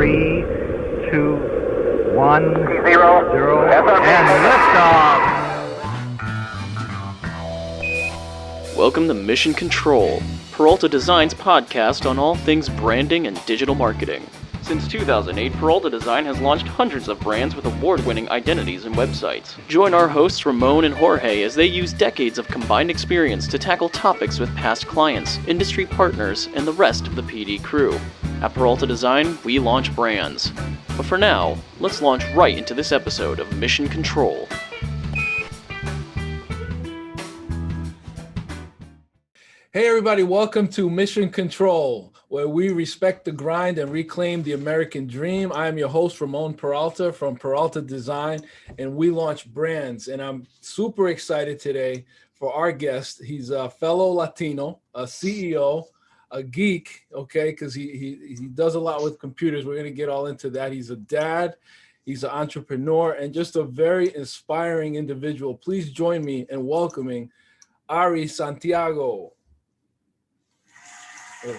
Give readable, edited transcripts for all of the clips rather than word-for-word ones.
3, 2, 1, 0, and liftoff. Welcome to Mission Control, Peralta Design's podcast on all things branding and digital marketing. Since 2008, Peralta Design has launched hundreds of brands with award-winning identities and websites. Join our hosts Ramon and Jorge as they use decades of combined experience to tackle topics with past clients, industry partners, and the rest of the PD crew. At Peralta Design, we launch brands. But for now, let's launch right into this episode of Mission Control. Hey everybody, welcome to Mission Control, where we respect the grind and reclaim the American dream. I am your host, Ramon Peralta from Peralta Design, and we launch brands. And I'm super excited today for our guest. He's a fellow Latino, a CEO, a geek, okay, because he does a lot with computers. We're going to get all into that. He's a dad, he's an entrepreneur, and just a very inspiring individual. Please join me in welcoming Ari Santiago.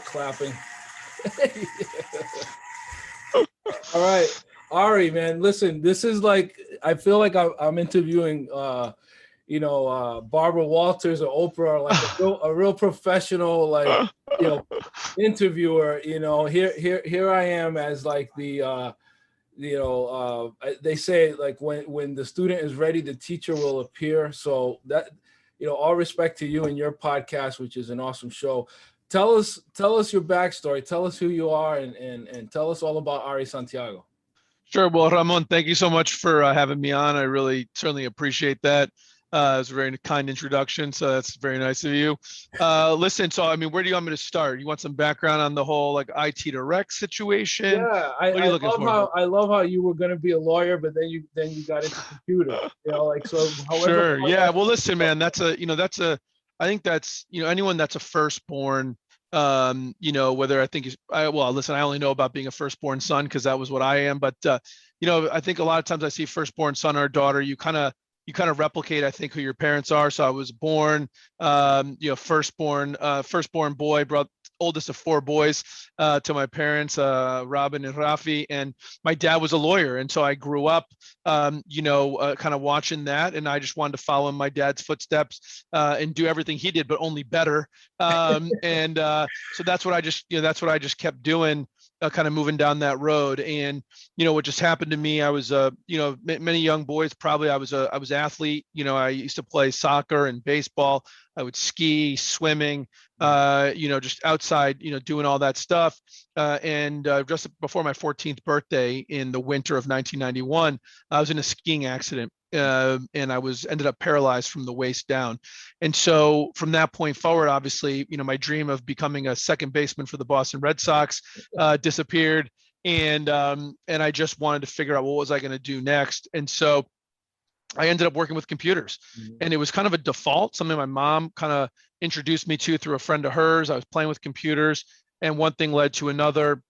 Clapping. All right, Ari, man, listen, this is like, I feel like I'm interviewing Barbara Walters or Oprah, like a real professional, like, interviewer. Here I am as like the they say like when the student is ready, the teacher will appear. So that, all respect to you and your podcast, which is an awesome show. Tell us your backstory. Tell us who you are and tell us all about Ari Santiago. Sure. Well, Ramon, thank you so much for having me on. I really certainly appreciate that. It was a very kind introduction, so that's very nice of you. Listen, so I mean, where do you want me to start? You want some background on the whole like IT direct situation? Yeah, I love how you were going to be a lawyer, but then you got into computer. Sure. Yeah. Well, listen, man, I think that's, anyone that's a firstborn, whether I think listen, I only know about being a firstborn son because that was what I am. But, I think a lot of times I see firstborn son or daughter, you kind of replicate, I think, who your parents are. So I was born, firstborn boy, brother, oldest of 4 boys to my parents, Robin and Rafi, and my dad was a lawyer. And so I grew up, kind of watching that. And I just wanted to follow in my dad's footsteps and do everything he did, but only better. So that's what I just kept doing. Kind of moving down that road. And what just happened to me, I was many young boys, probably I was athlete. I used to play soccer and baseball. I would ski, swimming, just outside, doing all that stuff. And just before my 14th birthday in the winter of 1991, I was in a skiing accident. And I ended up paralyzed from the waist down. And so from that point forward, obviously, my dream of becoming a second baseman for the Boston Red Sox disappeared. And I just wanted to figure out what was I going to do next. And so I ended up working with computers. And it was kind of a default, something my mom kind of introduced me to through a friend of hers. I was playing with computers, and one thing led to another.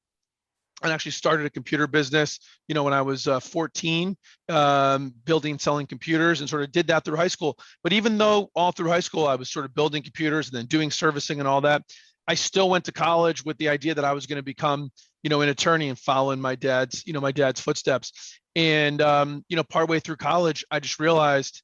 And actually started a computer business, when I was 14, building and selling computers, and sort of did that through high school. But even though all through high school, I was sort of building computers and then doing servicing and all that, I still went to college with the idea that I was going to become, an attorney and follow in my dad's footsteps. And, partway through college, I just realized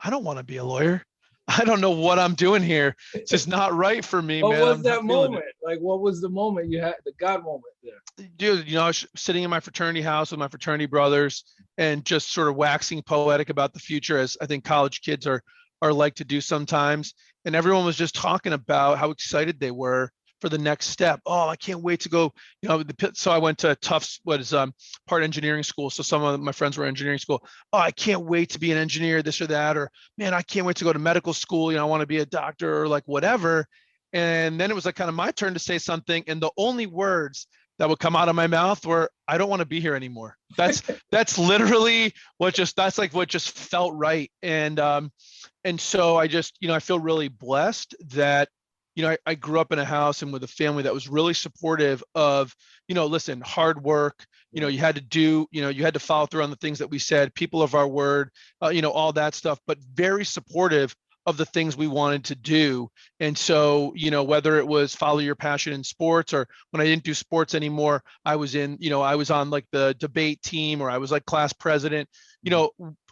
I don't want to be a lawyer. I don't know what I'm doing here. It's just not right for me, man. What was that moment? Like, what was the moment you had, the God moment there? Dude, I was sitting in my fraternity house with my fraternity brothers and just sort of waxing poetic about the future, as I think college kids are like to do sometimes. And everyone was just talking about how excited they were for the next step. Oh, I can't wait to go, so I went to Tufts, part engineering school. So some of my friends were in engineering school. Oh, I can't wait to be an engineer, this or that, or man, I can't wait to go to medical school. I want to be a doctor or like whatever. And then it was like kind of my turn to say something. And the only words that would come out of my mouth were, I don't want to be here anymore. That's literally what just felt right. And so I just, I feel really blessed that, I grew up in a house and with a family that was really supportive of, listen, hard work, you had to follow through on the things that we said, people of our word, all that stuff, but very supportive of the things we wanted to do. And so, whether it was follow your passion in sports, or when I didn't do sports anymore, I was on like the debate team, or I was like class president,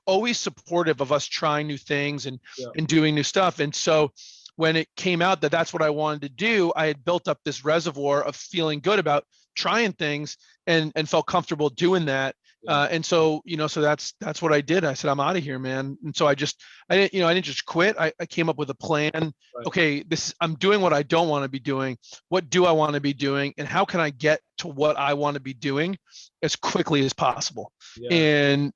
always supportive of us trying new things and doing new stuff. And so when it came out that that's what I wanted to do, I had built up this reservoir of feeling good about trying things and felt comfortable doing that. And so, so that's what I did. I said, I'm out of here, man. And so I didn't just quit. I came up with a plan. Right. Okay, I'm doing what I don't want to be doing. What do I want to be doing? And how can I get to what I want to be doing as quickly as possible? Yeah. And,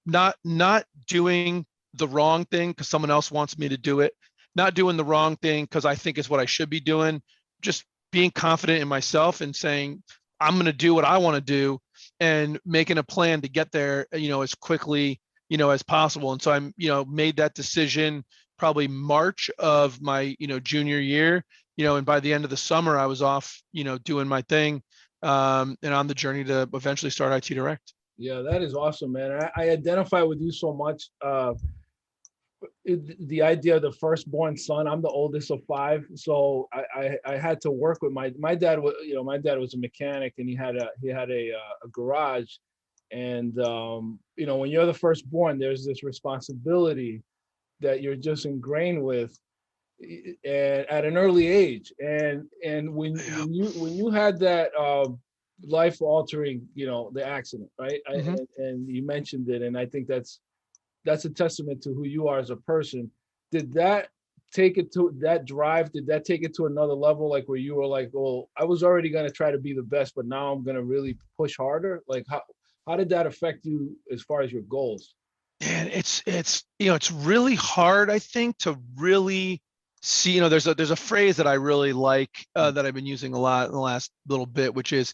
not doing the wrong thing because someone else wants me to do it, not doing the wrong thing because I think it's what I should be doing, just being confident in myself and saying, I'm going to do what I want to do and making a plan to get there, as quickly, as possible. And so I'm, made that decision probably March of my, junior year, and by the end of the summer, I was off, doing my thing, and on the journey to eventually start IT Direct. Yeah, that is awesome, man. I identify with you so much. The idea of the firstborn son. I'm the oldest of 5, so I had to work with my dad. My dad was a mechanic, and he had a garage, and when you're the firstborn, there's this responsibility that you're just ingrained with, and at an early age, and when you had that life altering, the accident, right? Mm-hmm. And you mentioned it, and I think that's a testament to who you are as a person. Did that take it to that drive? Did that take it to another level? Like where you were like, well, I was already going to try to be the best, but now I'm going to really push harder. Like how did that affect you as far as your goals? And it's really hard, I think, to really see, there's a phrase that I really like that I've been using a lot in the last little bit, which is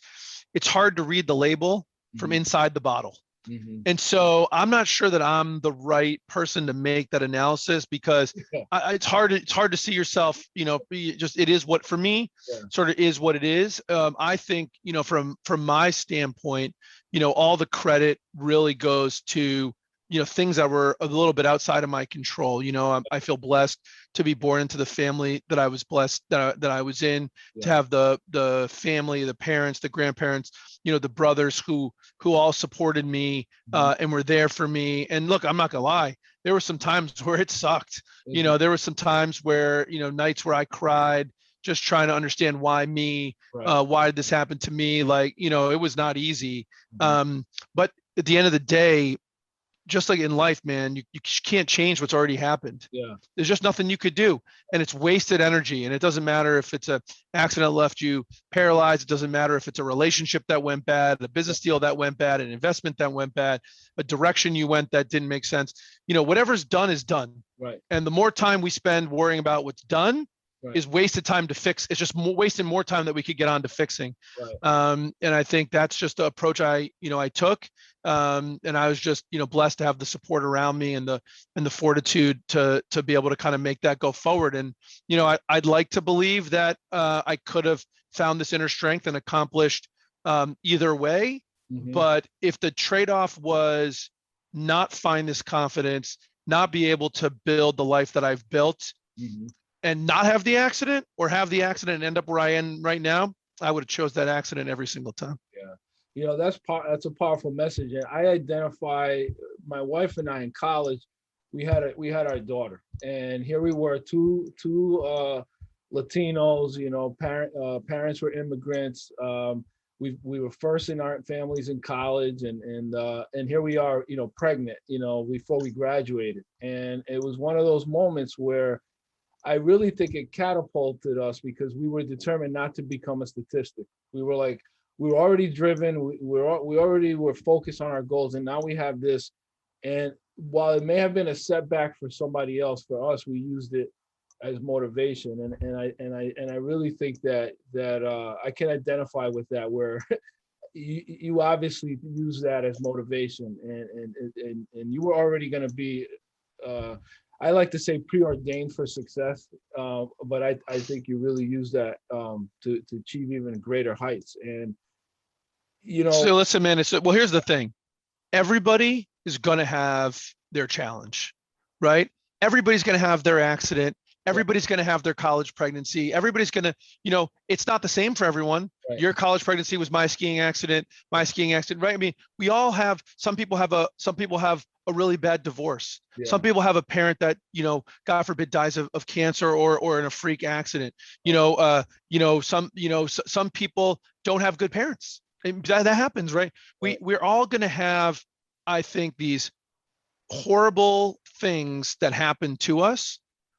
it's hard to read the label from inside the bottle. Mm-hmm. And so I'm not sure that I'm the right person to make that analysis because it's hard to see yourself, it is what, for me, sort of is what it is. I think, from my standpoint, all the credit really goes to, things that were a little bit outside of my control. I feel blessed to be born into the family that I was blessed that I was in, to have the family, the parents, the grandparents, the brothers who all supported me and were there for me. And look, I'm not gonna lie, there were some times where it sucked. There were some times where, nights where I cried, just trying to understand why me, why did this happen to me? Like, it was not easy. But at the end of the day, just like in life, man, you can't change what's already happened. Yeah. There's just nothing you could do. And it's wasted energy. And it doesn't matter if it's an accident left you paralyzed. It doesn't matter if it's a relationship that went bad, a business deal that went bad, an investment that went bad, a direction you went that didn't make sense. Whatever's done is done. Right. And the more time we spend worrying about what's done, is wasted time to fix. It's just wasting more time that we could get on to fixing. Right. And I think that's just the approach I took. And I was just, blessed to have the support around me and the fortitude to be able to kind of make that go forward. And, I'd like to believe that I could have found this inner strength and accomplished either way. Mm-hmm. But if the trade-off was not find this confidence, not be able to build the life that I've built, mm-hmm. and not have the accident, or have the accident and end up where I am right now, I would have chose that accident every single time. Yeah. That's a powerful message. And I identify, my wife and I in college, we had our daughter, and here we were, two Latinos, parents were immigrants. We were first in our families in college, and here we are, pregnant, before we graduated. And it was one of those moments where I really think it catapulted us, because we were determined not to become a statistic. We were already driven. We already were focused on our goals, and now we have this. And while it may have been a setback for somebody else, for us, we used it as motivation. And I really think that I can identify with that, where you obviously use that as motivation, and you were already going to be. I like to say preordained for success, but I think you really use that to achieve even greater heights. And so listen, man. Well, here's the thing: everybody is going to have their challenge, right? everybody's going to have their accident. Everybody's going to have their college pregnancy. Everybody's going to, it's not the same for everyone. Right. Your college pregnancy was my skiing accident, right? I mean, we all have, some people have a really bad divorce. Yeah. Some people have a parent that, God forbid, dies of cancer or in a freak accident. Some people don't have good parents. That happens, right? We're all going to have, I think, these horrible things that happen to us.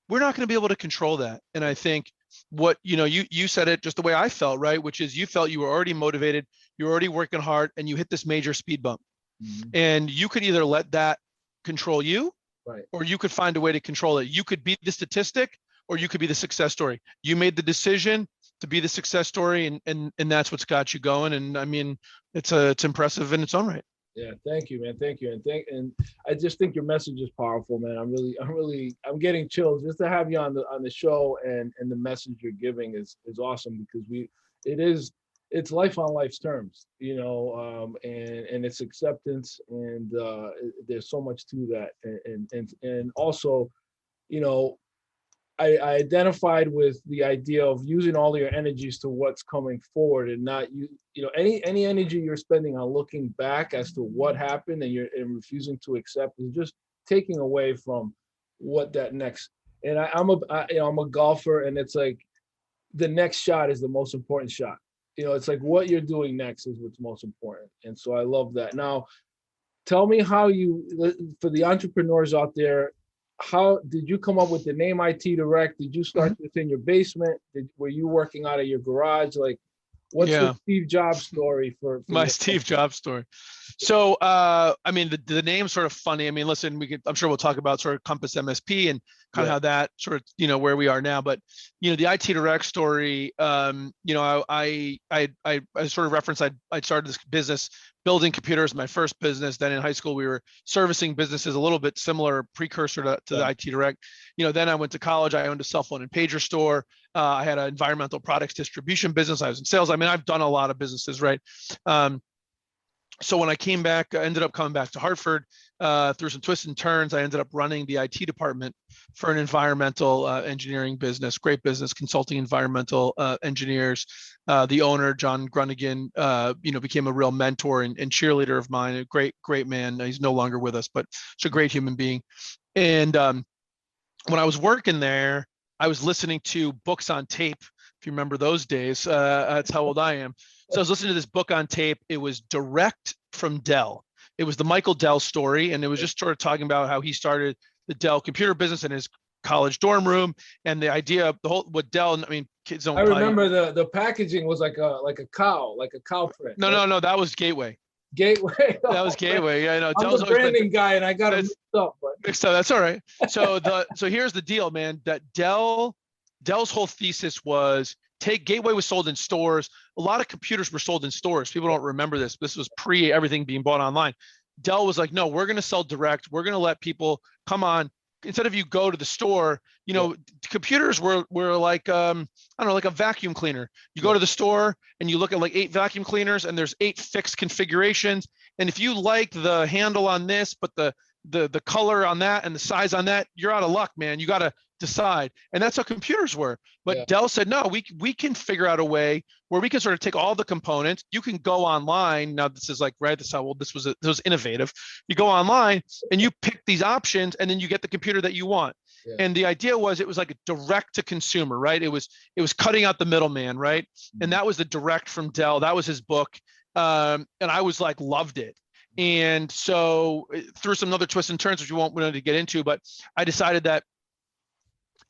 We're not going to be able to control that. And I think what, you said it just the way I felt, right? Which is you felt you were already motivated, you were already working hard, and you hit this major speed bump. Mm-hmm. And you could either let that control you, right, or you could find a way to control it. You could be the statistic, or you could be the success story. You made the decision to be the success story, and that's what's got you going. And I mean, it's impressive in its own right. Yeah, thank you, man. Thank you, and I just think your message is powerful, man. I'm getting chills just to have you on the show, and the message you're giving is awesome, because it's life on life's terms, and it's acceptance, and there's so much to that, and also, I identified with the idea of using all your energies to what's coming forward, and not any energy you're spending on looking back as to what happened and refusing to accept is just taking away from what that next. And I'm a golfer, and it's like the next shot is the most important shot. It's like what you're doing next is what's most important, and so I love that. Now, tell me how for the entrepreneurs out there. How did you come up with the name IT Direct? Did you start this in your basement? Were you working out of your garage? Like, what's the Steve Jobs story for my Steve Jobs story? So, I mean, the name's sort of funny. I mean, listen, I'm sure we'll talk about sort of Compass MSP and kind of how that sort of, where we are now. But, the IT Direct story, I sort of referenced, I started this business building computers, my first business. Then in high school, we were servicing businesses, a little bit similar precursor to the IT Direct. Then I went to college. I owned a cell phone and pager store. I had an environmental products distribution business. I was in sales. I mean, I've done a lot of businesses, right? So when I came back, I ended up coming back to Hartford through some twists and turns. I ended up running the IT department for an environmental engineering business, great business, consulting environmental engineers. The owner, John Grunigan, became a real mentor and cheerleader of mine, a great man. He's no longer with us, but he's a great human being. And when I was working there, I was listening to books on tape. If you remember those days, that's how old I am. So I was listening to this book on tape. It was direct from Dell. It was the Michael Dell story. And it was just sort of talking about how he started the Dell computer business in his college dorm room. And the idea of what Dell, I mean, kids don't. I remember the packaging was like a cow print. No, that was Gateway. Gateway. That was Gateway. Yeah, I know. I'm the branding guy, and I got it mixed up. That's all right. So here's the deal, man. That Dell's whole thesis was Gateway was sold in stores. A lot of computers were sold in stores. People don't remember this. This was pre everything being bought online. Dell was like, no, we're going to sell direct. We're going to let people come on. Instead of you go to the store, computers were like, I don't know, like a vacuum cleaner. You go to the store and you look at like 8 vacuum cleaners, and there's 8 fixed configurations. And if you like the handle on this, but the color on that and the size on that, you're out of luck, man. You got to decide. And that's how computers were. But Dell said, no, we can figure out a way where we can sort of take all the components. You can go online. Now this is like, right, this is how old this was innovative. You go online and you pick these options, and then you get the computer that you want. Yeah. And the idea was, it was like a direct to consumer, right? It was cutting out the middleman, right? Mm-hmm. And that was the direct from Dell. That was his book. And I was like, loved it. And so through some other twists and turns, which we won't want to get into, but I decided that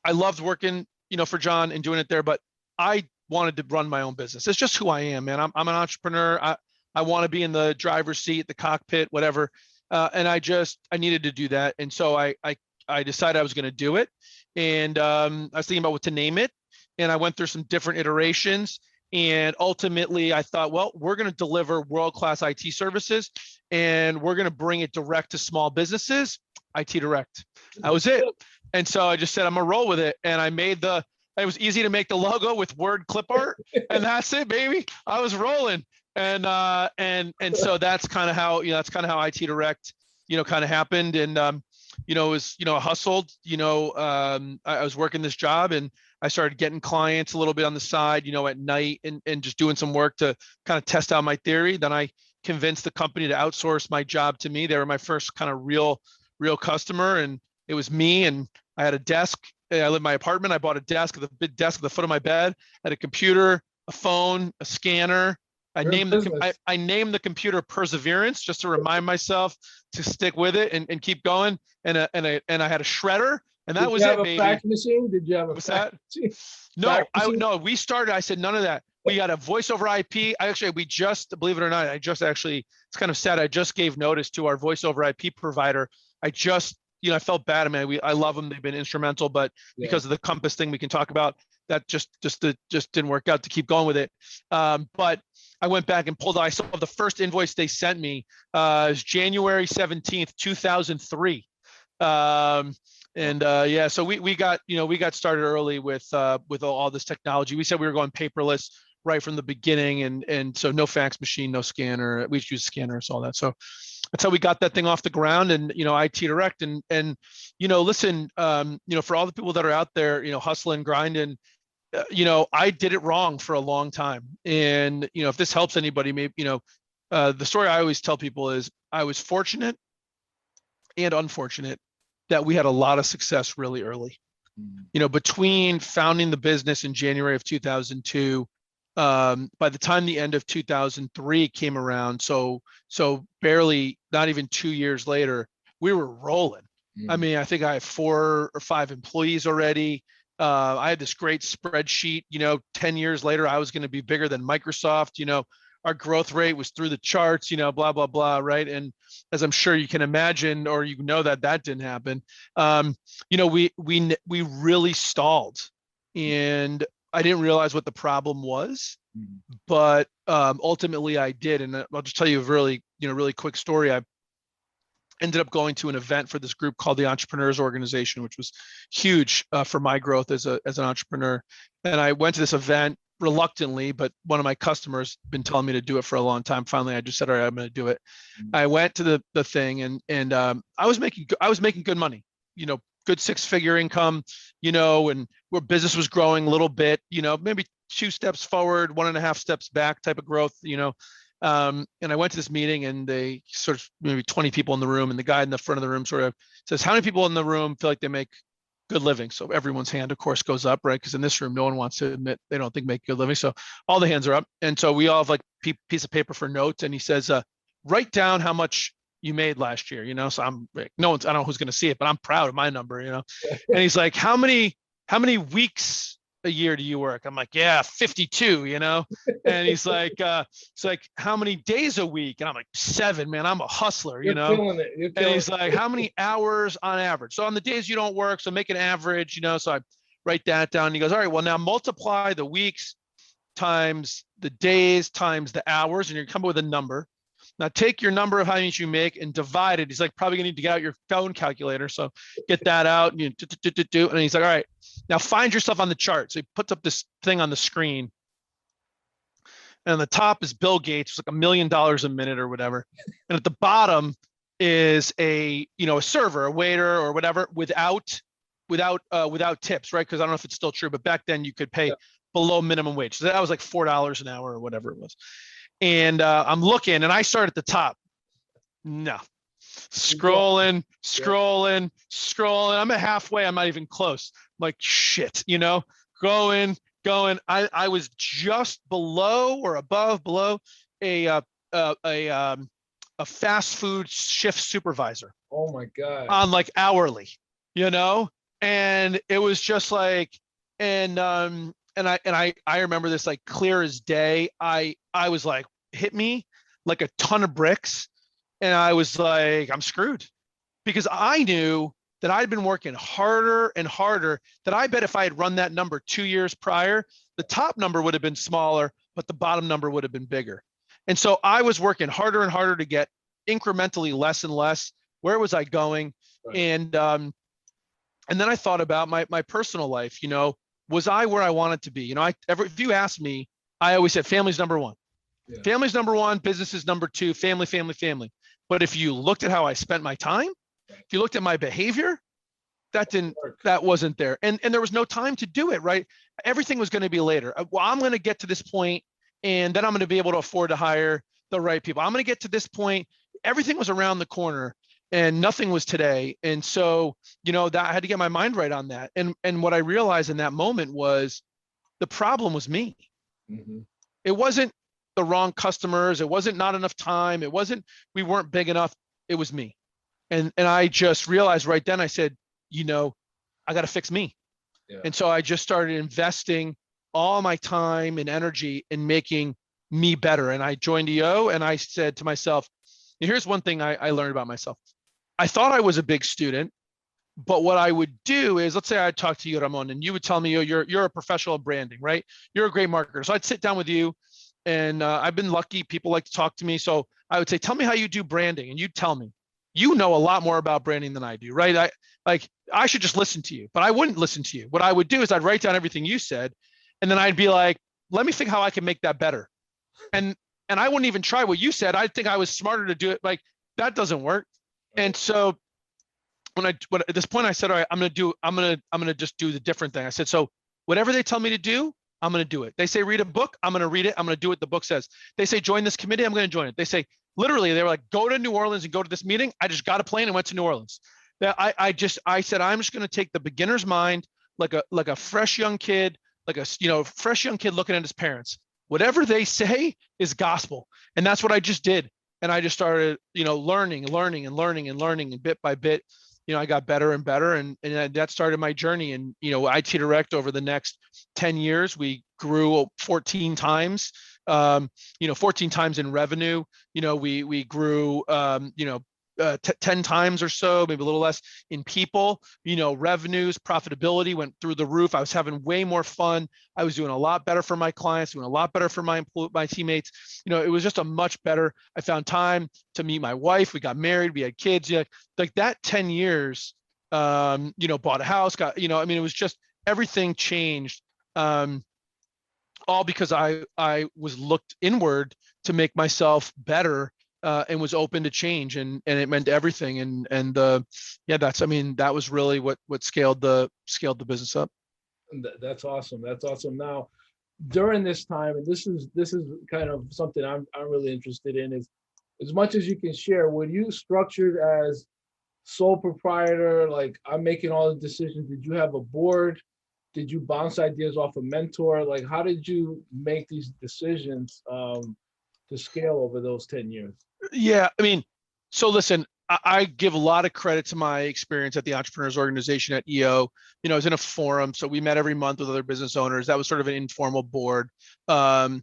I loved working, for John and doing it there, but I wanted to run my own business. It's just who I am, man. I'm an entrepreneur. I want to be in the driver's seat, the cockpit, whatever. And I needed to do that. And so I decided I was going to do it. And I was thinking about what to name it. And I went through some different iterations. And ultimately I thought, well, we're going to deliver world-class IT services, and we're going to bring it direct to small businesses, IT Direct. That was it. And so I just said, I'm going to roll with it. And it was easy to make the logo with word clip art, and that's it, baby. I was rolling. And so that's kind of how, IT Direct, kind of happened. And I hustled, I was working this job and I started getting clients a little bit on the side, at night and just doing some work to kind of test out my theory. Then I convinced the company to outsource my job to me. They were my first kind of real customer. And it was me, and I had a desk. I lived in my apartment. I bought a desk, the big desk at the foot of my bed, had a computer, a phone, a scanner. I named the computer Perseverance just to remind myself to stick with it and keep going. And I had a shredder, and that was it, baby. Did you have a fax machine? Did you have a fax machine? No, we started, I said, none of that. We got a voice over IP. We just, believe it or not, it's kind of sad. I just gave notice to our voice over IP provider. I felt bad. I mean, I love them. They've been instrumental, but because of the Compass thing we can talk about, that just didn't work out to keep going with it. But I went back and pulled out. I saw the first invoice they sent me. It was January 17th, 2003. So we got started early with all this technology. We said we were going paperless right from the beginning, and so no fax machine, no scanner. We use scanners, all that. So that's how we got that thing off the ground. And IT Direct, and listen, for all the people that are out there, hustling, grinding, I did it wrong for a long time. And if this helps anybody, maybe the story I always tell people is I was fortunate and unfortunate that we had a lot of success really early. Between founding the business in January of 2002, by the time the end of 2003 came around, so barely, not even 2 years later, we were rolling. I mean, I think I have 4 or 5 employees already. I had this great spreadsheet, 10 years later, I was going to be bigger than Microsoft. Our growth rate was through the charts, blah, blah, blah. Right. And as I'm sure you can imagine, or that didn't happen. We really stalled, and I didn't realize what the problem was, but ultimately I did. And I'll just tell you a really quick story. I ended up going to an event for this group called the Entrepreneurs Organization, which was huge for my growth as an entrepreneur. And I went to this event reluctantly, but one of my customers been telling me to do it for a long time. Finally, I just said, all right, I'm going to do it. I went to the thing, and I was making good money, good 6-figure income, and where business was growing a little bit, maybe 2 steps forward, 1.5 steps back type of growth, and I went to this meeting, and they sort of maybe 20 people in the room, and the guy in the front of the room sort of says, how many people in the room feel like they make good living? So everyone's hand, of course, goes up, right? Because in this room, no one wants to admit they don't think make good living. So all the hands are up. And so we all have like piece of paper for notes. And he says, write down how much you made last year, So I'm like, I don't know who's going to see it, but I'm proud of my number, And he's like, how many weeks a year do you work? I'm like, yeah, 52, And he's like, it's like, how many days a week? And I'm like, 7, man, I'm a hustler, You're killing it. And he's like, how many hours on average? So on the days you don't work, so make an average, So I write that down. And he goes, all right, well, now multiply the weeks times the days times the hours, and you're coming up with a number. Now take your number of how much you make and divide it. He's like, probably gonna need to get out your phone calculator. So get that out, and and he's like, all right, now find yourself on the chart. So he puts up this thing on the screen. And on the top is Bill Gates, it's like $1 million a minute or whatever. And at the bottom is a server, a waiter or whatever, without tips, right? Because I don't know if it's still true, but back then you could pay below minimum wage. So that was like $4 an hour or whatever it was. And I'm looking, and I start at the top. No, scrolling. I'm at halfway. I'm not even close. I'm like, shit, going. I was just below or below a fast food shift supervisor. Oh my God. On like hourly, and it was just like, and I remember this like clear as day. I was like, hit me like a ton of bricks, and I was like, I'm screwed, because I knew that I'd been working harder and harder, that I bet if I had run that number 2 years prior, the top number would have been smaller, but the bottom number would have been bigger. And so I was working harder and harder to get incrementally less and less. Where was I going? Right. And then I thought about my personal life, was I where I wanted to be? If you ask me, I always said family's number one. Yeah. Family's number one, business is number two, family. But if you looked at how I spent my time, If you looked at my behavior, that wasn't there. And there was no time to do it, right? Everything was going to be later. Well, I'm going to get to this point, and then I'm going to be able to afford to hire the right people. I'm going to get to this point. Everything was around the corner, and nothing was today. And so, that I had to get my mind right on that. And what I realized in that moment was the problem was me. Mm-hmm. It wasn't the wrong customers. It wasn't not enough time. It wasn't, we weren't big enough. It was me. And I just realized right then, I said, I got to fix me. Yeah. And so I just started investing all my time and energy in making me better. And I joined EO, and I said to myself, here's one thing I learned about myself. I thought I was a big student, but what I would do is, let's say I talked to you, Ramon, and you would tell me, you're a professional in branding, right? You're a great marketer. So I'd sit down with you, and I've been lucky. People like to talk to me. So I would say, tell me how you do branding. And you'd tell me. You know a lot more about branding than I do, right? I should just listen to you, but I wouldn't listen to you. What I would do is I'd write down everything you said, and then I'd be like, let me think how I can make that better. And I wouldn't even try what you said. I think I was smarter to do it. Like, that doesn't work. And so when at this point I said, all right, I'm gonna just do the different thing. I said, so whatever they tell me to do, I'm gonna do it. They say read a book, I'm gonna read it. I'm gonna do what the book says. They say join this committee, I'm gonna join it. They say, literally, they were like, go to New Orleans and go to this meeting. I just got a plane and went to New Orleans. I said, I'm just gonna take the beginner's mind, like a fresh young kid, fresh young kid looking at his parents. Whatever they say is gospel. And that's what I just did. And I just started, learning, and bit by bit, I got better and better. And that started my journey. And, IT Direct, over the next 10 years, we grew 14 times, 14 times in revenue. We grew, 10 times or so, maybe a little less in people. Revenues, profitability went through the roof. I was having way more fun. I was doing a lot better for my clients, doing a lot better for my teammates. It was just a much better. I found time to meet my wife. We got married. We had kids. Like that 10 years. Bought a house. It was just everything changed. All because I was looked inward to make myself better. And was open to change, and it meant everything. That was really what scaled the business up. That's awesome. That's awesome. Now, during this time, and this is kind of something I'm really interested in, is as much as you can share, were you structured as sole proprietor? Like, I'm making all the decisions. Did you have a board? Did you bounce ideas off a mentor? Like, how did you make these decisions to scale over those 10 years? Yeah, so listen, I give a lot of credit to my experience at the Entrepreneurs Organization at EO. I was in a forum, so we met every month with other business owners. That was sort of an informal board. I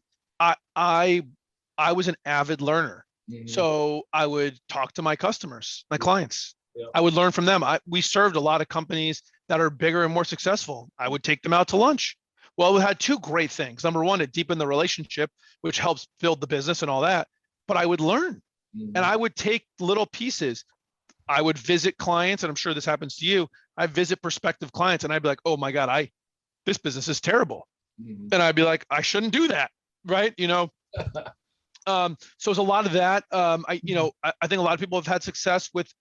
was an avid learner. Mm-hmm. So I would talk to my customers, my clients. Yeah. I would learn from them. We served a lot of companies that are bigger and more successful. I would take them out to lunch. Well, we had two great things. Number one, it deepened the relationship, which helps build the business and all that. But I would learn. And I would take little pieces. I would visit clients, and I'm sure this happens to you. I visit prospective clients, and I'd be like, "Oh my God, this business is terrible," and I'd be like, "I shouldn't do that," right? So it's a lot of that. I think a lot of people have had success with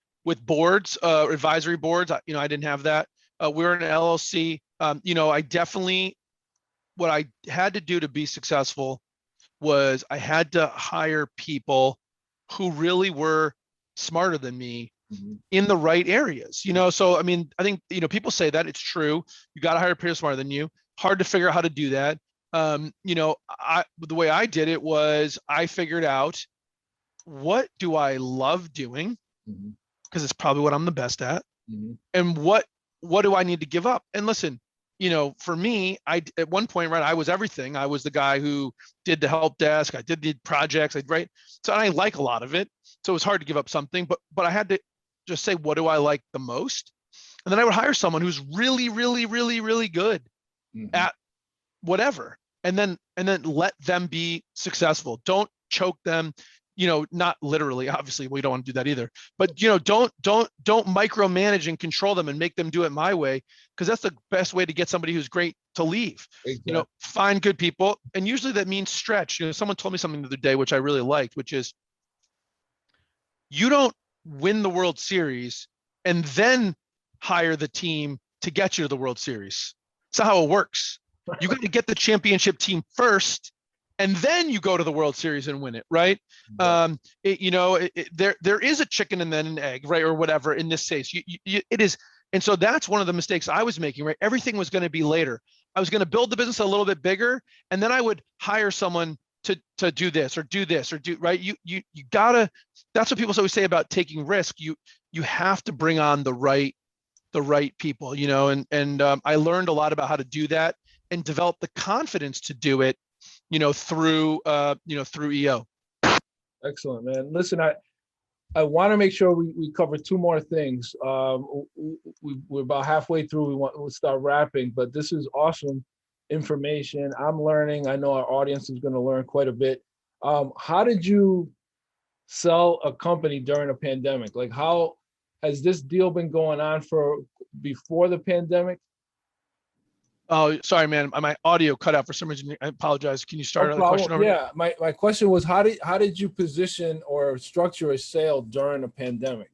boards, advisory boards. I didn't have that. We're an LLC. I definitely, what I had to do to be successful was I had to hire people who really were smarter than me in the right areas, So, I think, people say that it's true. You got to hire people smarter than you. Hard to figure out how to do that. The way I did it was I figured out, what do I love doing? Because it's probably what I'm the best at. And what do I need to give up? And listen, for me, at one point, right, I was everything. I was the guy who did the help desk. I did the projects. So I like a lot of it. So it was hard to give up something, but I had to just say, what do I like the most? And then I would hire someone who's really, really, really, really good at whatever, and then let them be successful. Don't choke them. Not literally, obviously we don't want to do that either, but don't micromanage and control them and make them do it my way, because that's the best way to get somebody who's great to leave. Exactly. Find good people. And usually that means stretch. Someone told me something the other day, which I really liked, which is, you don't win the World Series and then hire the team to get you to the World Series. That's not how it works. You got to get the championship team first, and then you go to the World Series and win it, right? There is a chicken and then an egg, right, or whatever. In this case, it is, and so that's one of the mistakes I was making, right? Everything was going to be later. I was going to build the business a little bit bigger, and then I would hire someone to do this or do this or do, right? You gotta. That's what people always say about taking risk. You have to bring on the right people, and I learned a lot about how to do that and develop the confidence to do it, through EO. Excellent, man. Listen, I want to make sure we cover two more things. We're about halfway through. We'll start wrapping, but this is awesome information. I'm learning. I know our audience is going to learn quite a bit. How did you sell a company during a pandemic? Like, how has this deal been going on for before the pandemic? Oh, sorry, man. My audio cut out for some reason. I apologize. Can you start another question over? Yeah, my question was, how did you position or structure a sale during a pandemic?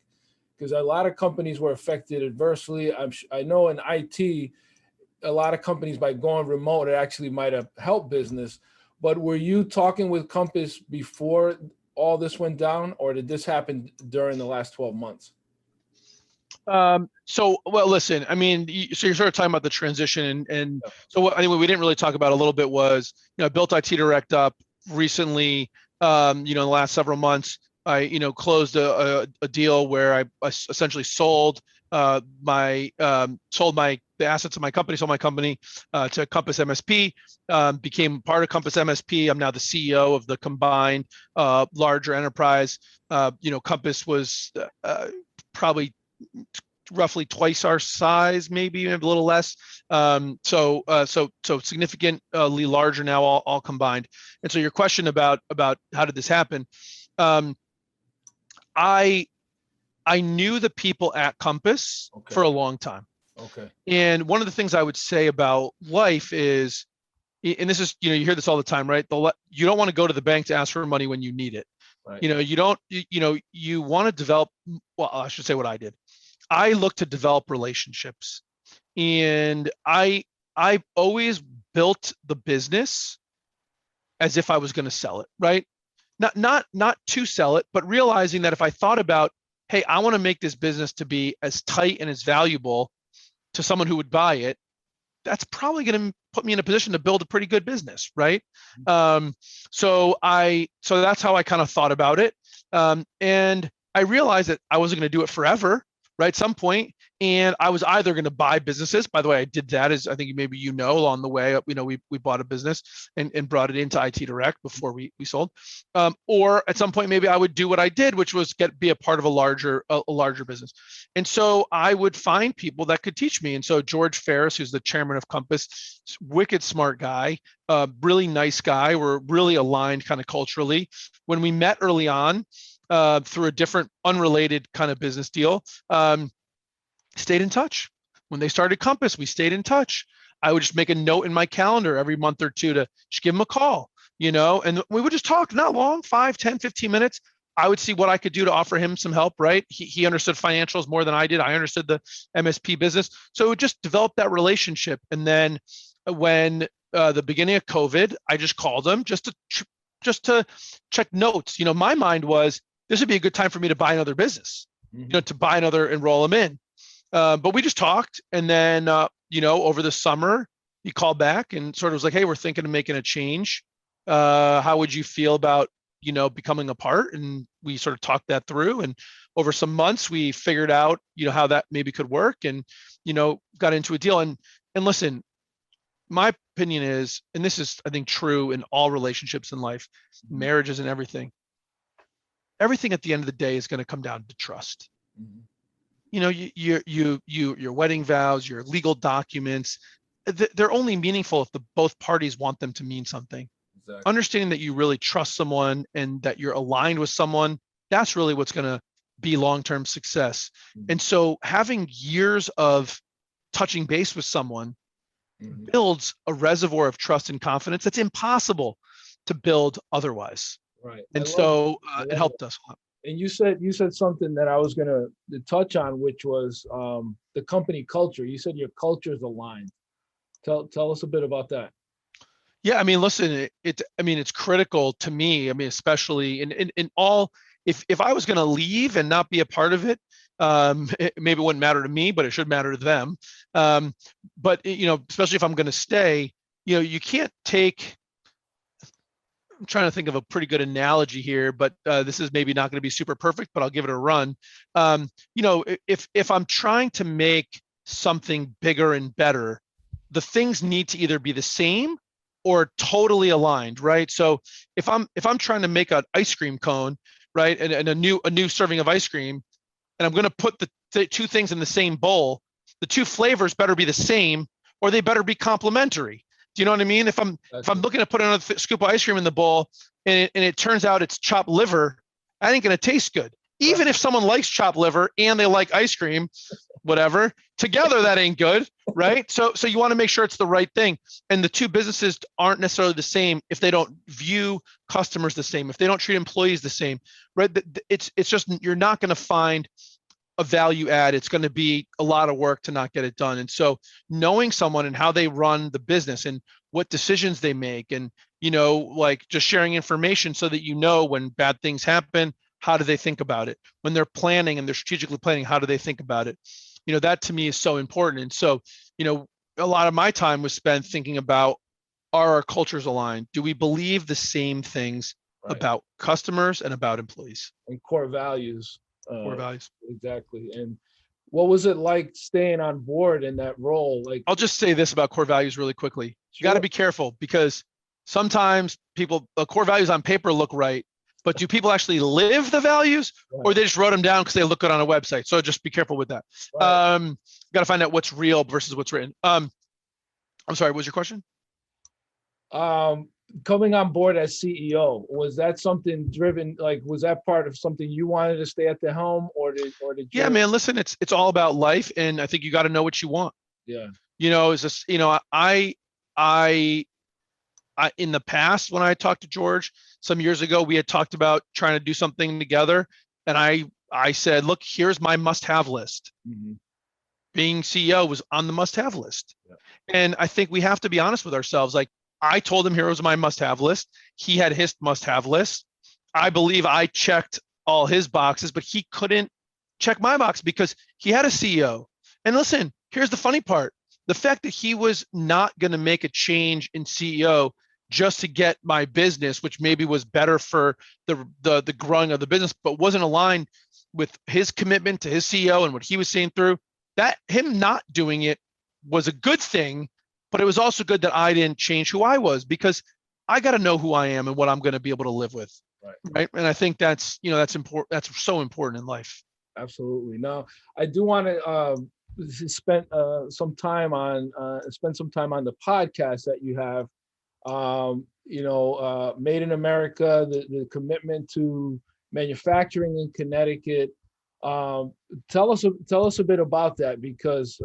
Because a lot of companies were affected adversely. I know in IT, a lot of companies, by going remote, it actually might have helped business. But were you talking with Compass before all this went down, or did this happen during the last 12 months? So, well, listen, I mean, so you're sort of talking about the transition, and so what I think we didn't really talk about a little bit was, I built IT Direct up recently. In the last several months, I, closed a deal where I essentially sold the assets of my company, sold my company to Compass MSP, became part of Compass MSP. I'm now the CEO of the combined larger enterprise. Compass was probably roughly twice our size, maybe a little less. So significantly larger now, all combined. And so your question about how did this happen? I knew the people at Compass for a long time. Okay. And one of the things I would say about life is, and this is, you hear this all the time, right? You don't want to go to the bank to ask for money when you need it. Right. You want to develop, well, I should say what I did. I look to develop relationships, and I always built the business as if I was going to sell it, right? Not to sell it, but realizing that if I thought about, hey, I want to make this business to be as tight and as valuable to someone who would buy it, that's probably going to put me in a position to build a pretty good business, right? So that's how I kind of thought about it, and I realized that I wasn't going to do it forever. Right, at some point, and I was either going to buy businesses. By the way, I did that, as I think maybe along the way. We bought a business and brought it into IT Direct before we sold. Or at some point, maybe I would do what I did, which was be a part of a larger business. And so I would find people that could teach me. And so George Ferris, who's the chairman of Compass, wicked smart guy, really nice guy. We're really aligned kind of culturally. When we met early on, through a different unrelated kind of business deal, stayed in touch. When they started Compass, we stayed in touch. I would just make a note in my calendar every month or two to just give him a call, and we would just talk, not long, 5, 10, 15 minutes. I would see what I could do to offer him some help, right? He understood financials more than I did. I understood the MSP business. So it just developed that relationship. And then when the beginning of COVID, I just called him just to check notes. My mind was, this would be a good time for me to buy another business, to buy another and roll them in. But we just talked. And then, over the summer, he called back and sort of was like, hey, we're thinking of making a change. How would you feel about, becoming a part? And we sort of talked that through. And over some months, we figured out, how that maybe could work, and, got into a deal. And listen, my opinion is, and this is, I think, true in all relationships in life, marriages and everything at the end of the day is going to come down to trust. Your wedding vows, your legal documents, they're only meaningful if both parties want them to mean something. Exactly. Understanding that you really trust someone and that you're aligned with someone, that's really what's going to be long-term success. And so having years of touching base with someone builds a reservoir of trust and confidence that's impossible to build otherwise. Right. And so it helped us a lot. And you said something that I was gonna touch on, which was the company culture. You said your culture is aligned. Tell us a bit about that. Yeah, I mean, listen, it's critical to me. I mean, especially in all, if I was going to leave and not be a part of it, maybe it wouldn't matter to me, but it should matter to them. But especially if I'm going to stay, you can't take. I'm trying to think of a pretty good analogy here, but this is maybe not going to be super perfect, but I'll give it a run. If I'm trying to make something bigger and better, the things need to either be the same or totally aligned, right? So if I'm trying to make an ice cream cone, right, and a new serving of ice cream, and I'm going to put the two things in the same bowl, the two flavors better be the same, or they better be complementary. Do you know what I mean? If I'm looking to put another scoop of ice cream in the bowl, and it turns out it's chopped liver, that ain't going to taste good. Even if someone likes chopped liver and they like ice cream, whatever, together that ain't good, right? So you want to make sure it's the right thing. And the two businesses aren't necessarily the same if they don't view customers the same, if they don't treat employees the same, right? It's just, you're not going to find a value add. It's going to be a lot of work to not get it done. And so knowing someone and how they run the business and what decisions they make, and like just sharing information so that when bad things happen, how do they think about it? When they're planning and they're strategically planning, how do they think about it? That to me is so important. And so, a lot of my time was spent thinking about, are our cultures aligned? Do we believe the same things about customers and about employees? And core values. Core values. Exactly. And what was it like staying on board in that role? Like, I'll just say this about core values really quickly. You got to be careful, because sometimes core values on paper look right, but do people actually live the values, or they just wrote them down because they look good on a website? So just be careful with that. Got to find out what's real versus what's written. I'm sorry, what was your question? Coming on board as CEO, was that something driven? Like, was that part of something you wanted to stay at the helm, or did you? Yeah, man, listen, it's all about life, and I think you got to know what you want. Yeah. It's just, I in the past, when I talked to George some years ago, we had talked about trying to do something together, and I said, look, here's my must-have list. Mm-hmm. Being CEO was on the must-have list. Yeah. And I think we have to be honest with ourselves. Like, I told him here was my must-have list. He had his must-have list. I believe I checked all his boxes, but he couldn't check my box because he had a CEO. And listen, here's the funny part. The fact that he was not going to make a change in CEO just to get my business, which maybe was better for the growing of the business, but wasn't aligned with his commitment to his CEO and what he was seeing through, that him not doing it was a good thing. But it was also good that I didn't change who I was, because I got to know who I am and what I'm going to be able to live with. Right. And I think that's important. That's so important in life. Absolutely. Now, I do want to spend some time on the podcast that you have. Made in America, the commitment to manufacturing in Connecticut. Tell us a bit about that, because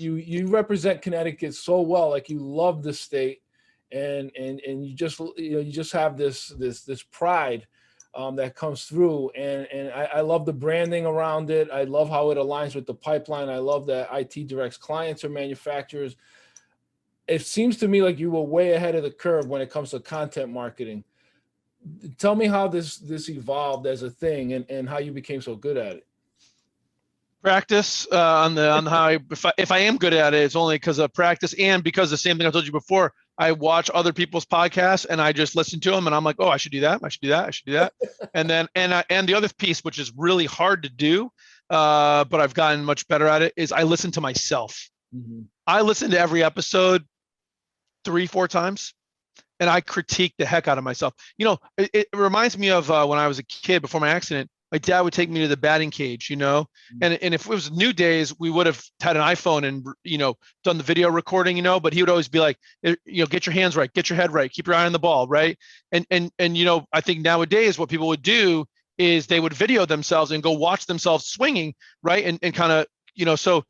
you represent Connecticut so well. Like, you love the state, and you just have this pride that comes through, and I love the branding around it. I love how it aligns with the pipeline. I love that IT directs clients or manufacturers. It seems to me like you were way ahead of the curve when it comes to content marketing. Tell me how this evolved as a thing, and how you became so good at it. Practice on how if I am good at it, it's only because of practice, and because the same thing I told you before. I watch other people's podcasts and I just listen to them, and I'm like, oh, I should do that. I should do that. I should do that. And then and the other piece, which is really hard to do, but I've gotten much better at it, is I listen to myself. Mm-hmm. I listen to every episode 3-4 times, and I critique the heck out of myself. It reminds me of when I was a kid before my accident. My dad would take me to the batting cage, and if it was new days, we would have had an iPhone and, done the video recording, but he would always be like, get your hands right, get your head right, keep your eye on the ball, right? And I think nowadays what people would do is they would video themselves and go watch themselves swinging, right? And kind of, so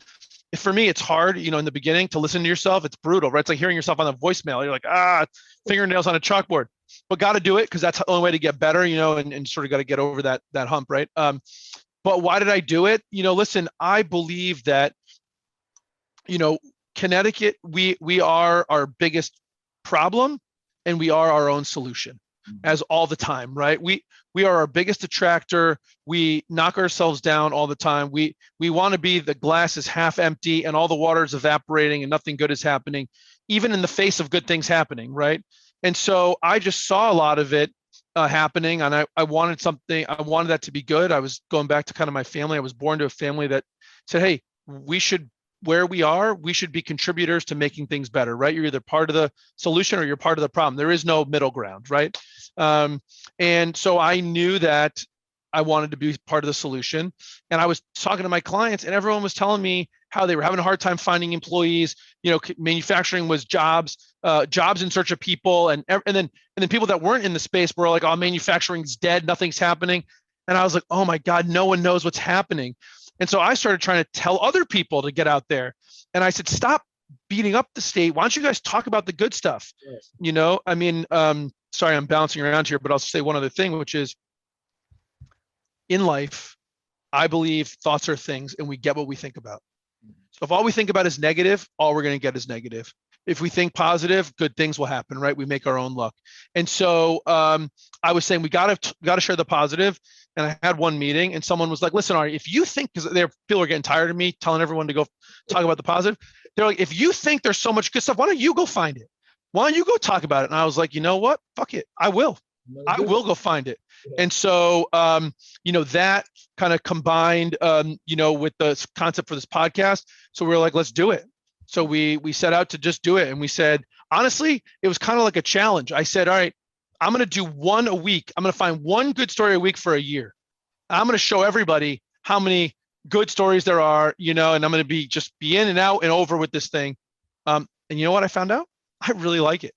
for me, it's hard, in the beginning to listen to yourself. It's brutal, right? It's like hearing yourself on a voicemail. You're like, fingernails on a chalkboard, but got to do it because that's the only way to get better, and sort of got to get over that hump, right? But why did I do it? Listen, I believe that, Connecticut, we are our biggest problem and we are our own solution as all the time, right? We are our biggest attractor. We knock ourselves down all the time. We want to be the glass is half empty and all the water is evaporating and nothing good is happening, even in the face of good things happening, right? And so I just saw a lot of it happening, and I wanted something. I wanted that to be good. I was going back to kind of my family. I was born to a family that said, hey, where we are, we should be contributors to making things better, right? You're either part of the solution or you're part of the problem. There is no middle ground, right? And so I knew that I wanted to be part of the solution. And I was talking to my clients and everyone was telling me how they were having a hard time finding employees. Manufacturing was jobs in search of people. And then people that weren't in the space were like, oh, manufacturing's dead, nothing's happening. And I was like, oh my God, no one knows what's happening. And so I started trying to tell other people to get out there. And I said, stop beating up the state. Why don't you guys talk about the good stuff? Yes. Sorry, I'm bouncing around here, but I'll say one other thing, which is in life, I believe thoughts are things and we get what we think about. So if all we think about is negative, all we're going to get is negative. If we think positive, good things will happen, right? We make our own luck. And so I was saying we got to share the positive. And I had one meeting and someone was like, listen, Ari, if you think, because people are getting tired of me telling everyone to go talk about the positive. They're like, if you think there's so much good stuff, why don't you go find it? Why don't you go talk about it? And I was like, you know what? Fuck it. I will go find it. Yeah. And so, that kind of combined, with the concept for this podcast. So we were like, let's do it. So we set out to just do it. And we said, honestly, it was kind of like a challenge. I said, all right, I'm going to do one a week. I'm going to find one good story a week for a year. I'm going to show everybody how many good stories there are, and I'm going to be in and out and over with this thing. And you know what I found out? I really like it.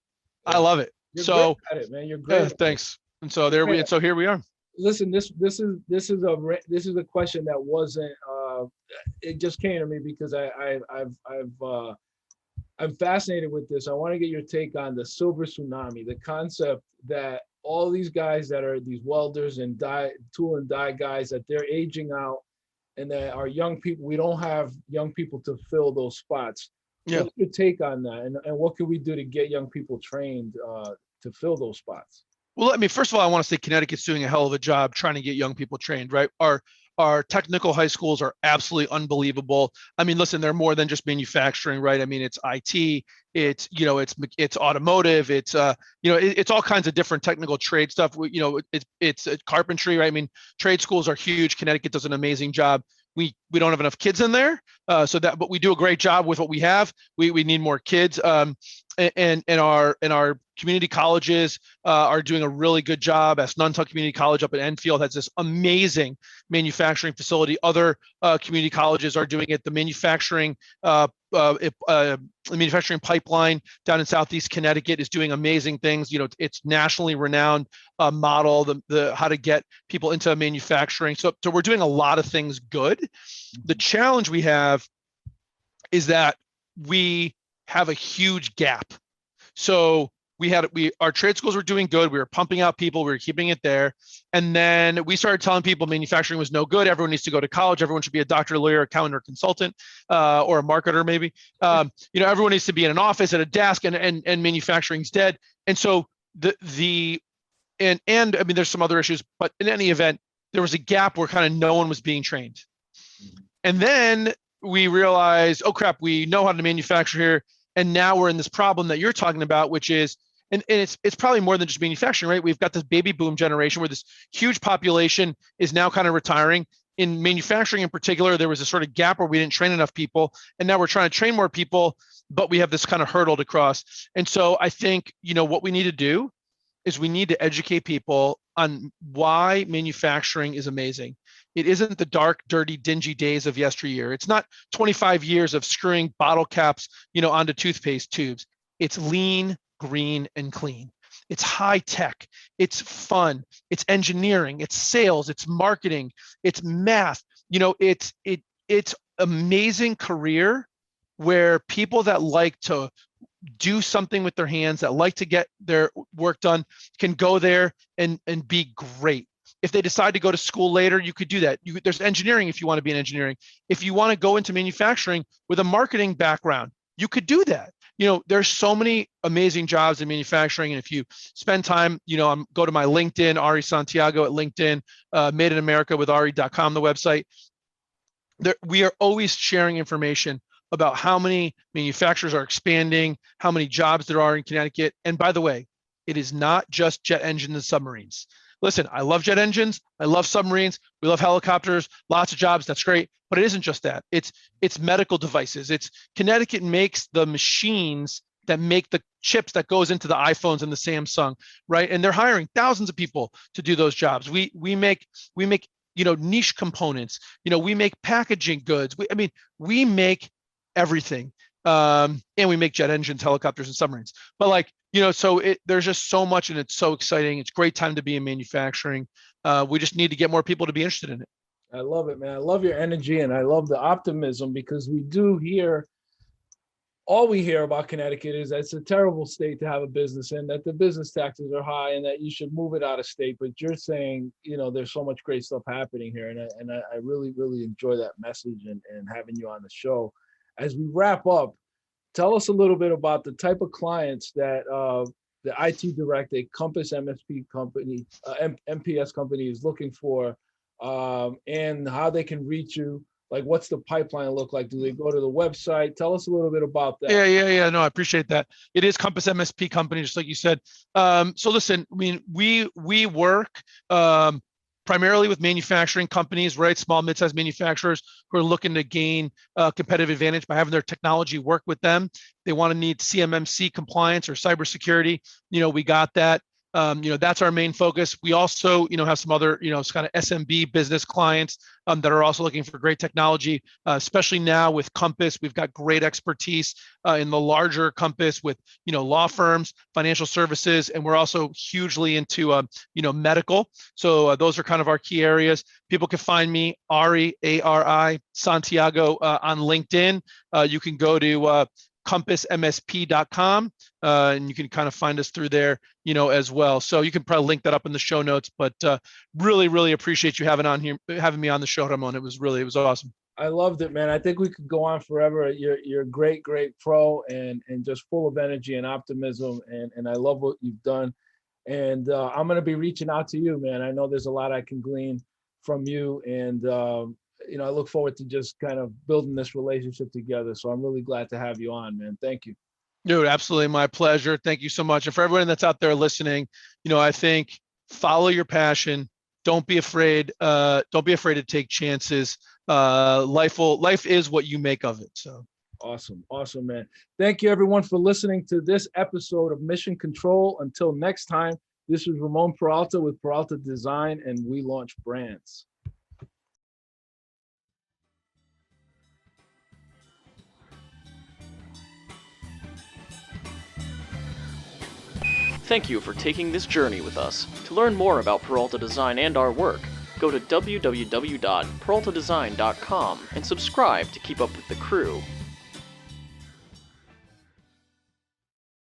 Yeah. I love it. You're so great at it, man. You're great. Thanks. And so here we are. Listen, this is a question that wasn't. It just came to me because I'm fascinated with this. I want to get your take on the silver tsunami, the concept that all these guys that are these welders and tool and die guys, that they're aging out and that our young people, we don't have young people to fill those spots. Yeah. What's your take on that? And what can we do to get young people trained to fill those spots? Well, first of all, I want to say Connecticut's doing a hell of a job trying to get young people trained, right? Our technical high schools are absolutely unbelievable. Listen, they're more than just manufacturing, right? It's IT, it's automotive, it's it's all kinds of different technical trade stuff. It's carpentry, right? Trade schools are huge. Connecticut does an amazing job. We don't have enough kids in there, but we do a great job with what we have. We need more kids, and our community colleges are doing a really good job. Asnuntuck Community College up at Enfield has this amazing manufacturing facility. Other community colleges are doing it. The manufacturing pipeline down in Southeast Connecticut is doing amazing things. It's nationally renowned model, the how to get people into manufacturing. So we're doing a lot of things good. The challenge we have is that we have a huge gap. So our trade schools were doing good. We were pumping out people. We were keeping it there. And then we started telling people manufacturing was no good. Everyone needs to go to college. Everyone should be a doctor, lawyer, accountant, or consultant, or a marketer, maybe. Everyone needs to be in an office at a desk, and manufacturing's dead. And so there's some other issues, but in any event, there was a gap where kind of no one was being trained. And then we realized, oh crap, we know how to manufacture here. And now we're in this problem that you're talking about, which is, and it's probably more than just manufacturing, right? We've got this baby boom generation where this huge population is now kind of retiring. In manufacturing in particular, there was a sort of gap where we didn't train enough people. And now we're trying to train more people, but we have this kind of hurdle to cross. And so I think, what we need to do is we need to educate people on why manufacturing is amazing. It isn't the dark, dirty, dingy days of yesteryear. It's not 25 years of screwing bottle caps, onto toothpaste tubes. It's lean, green, and clean. It's high tech. It's fun. It's engineering. It's sales. It's marketing. It's math. It's amazing career where people that like to do something with their hands, that like to get their work done, can go there and be great. If they decide to go to school later, you could do that. There's engineering if you want to be in engineering. If you want to go into manufacturing with a marketing background, you could do that. There's so many amazing jobs in manufacturing. And if you spend time, go to my LinkedIn, Ari Santiago at LinkedIn, Made in America with Ari.com, the website. We are always sharing information about how many manufacturers are expanding, how many jobs there are in Connecticut. And by the way, it is not just jet engines and submarines. Listen, I love jet engines. I love submarines. We love helicopters, lots of jobs. That's great. But it isn't just that. It's medical devices. Connecticut makes the machines that make the chips that goes into the iPhones and the Samsung, right? And they're hiring thousands of people to do those jobs. We make niche components. We make packaging goods. We make everything. And we make jet engines, helicopters, and submarines. But there's just so much, and it's so exciting. It's a great time to be in manufacturing. We just need to get more people to be interested in it. I love it, man. I love your energy, and I love the optimism, because all we hear about Connecticut is that it's a terrible state to have a business in, that the business taxes are high, and that you should move it out of state. But you're saying, there's so much great stuff happening here, and I really, really enjoy that message and having you on the show. As we wrap up, tell us a little bit about the type of clients that the IT director, Compass MSP company, MPS company is looking for, and how they can reach you. Like, what's the pipeline look like? Do they go to the website? Tell us a little bit about that. Yeah. No, I appreciate that. It is Compass MSP company, just like you said. So listen, we work primarily with manufacturing companies, right? Small, mid-sized manufacturers who are looking to gain competitive advantage by having their technology work with them. They want to need CMMC compliance or cybersecurity. We got that. That's our main focus. We also, have some other, kind of SMB business clients that are also looking for great technology, especially now with Compass. We've got great expertise in the larger Compass with, law firms, financial services, and we're also hugely into, medical. So those are kind of our key areas. People can find me, Ari, A-R-I, Santiago on LinkedIn. You can go to compassmsp.com and you can kind of find us through there, as well. So you can probably link that up in the show notes, but really, really appreciate you having me on the show, Ramon. It was awesome. I loved it, man. I think we could go on forever. You're a great pro and just full of energy and optimism. And I love what you've done. And I'm going to be reaching out to you, man. I know there's a lot I can glean from you. And, I look forward to just kind of building this relationship together. So I'm really glad to have you on, man. Thank you. Dude, absolutely. My pleasure. Thank you so much. And for everyone that's out there listening, I think follow your passion. Don't be afraid. Don't be afraid to take chances. Life is what you make of it. So awesome, man. Thank you, everyone, for listening to this episode of Mission Control. Until next time, this is Ramon Peralta with Peralta Design, and we launch brands. Thank you for taking this journey with us. To learn more about Peralta Design and our work, go to www.peraltadesign.com and subscribe to keep up with the crew.